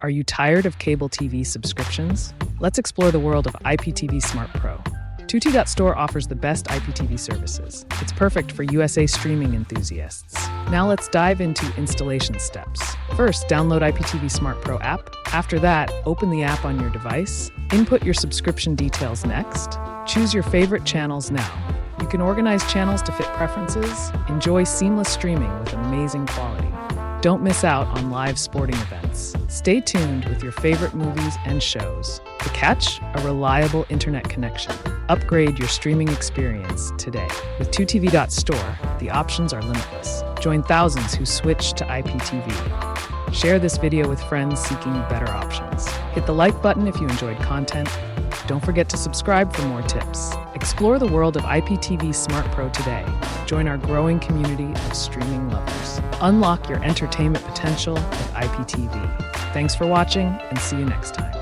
Are you tired of cable TV subscriptions? Let's explore the world of IPTV Smart Pro. Tutti.store offers the best IPTV services. It's perfect for USA streaming enthusiasts. Now let's dive into installation steps. First, download IPTV Smart Pro app. After that, open the app on your device. Input your subscription details next. Choose your favorite channels now. You can organize channels to fit preferences. Enjoy seamless streaming with amazing quality. Don't miss out on live sporting events. Stay tuned with your favorite movies and shows. The catch? A reliable internet connection. Upgrade your streaming experience today. With 2TV.store, the options are limitless. Join thousands who switch to IPTV. Share this video with friends seeking better options. Hit the like button if you enjoyed content. Don't forget to subscribe for more tips. Explore the world of IPTV Smart Pro today. Join our growing community of streaming lovers. Unlock your entertainment potential with IPTV. Thanks for watching, and see you next time.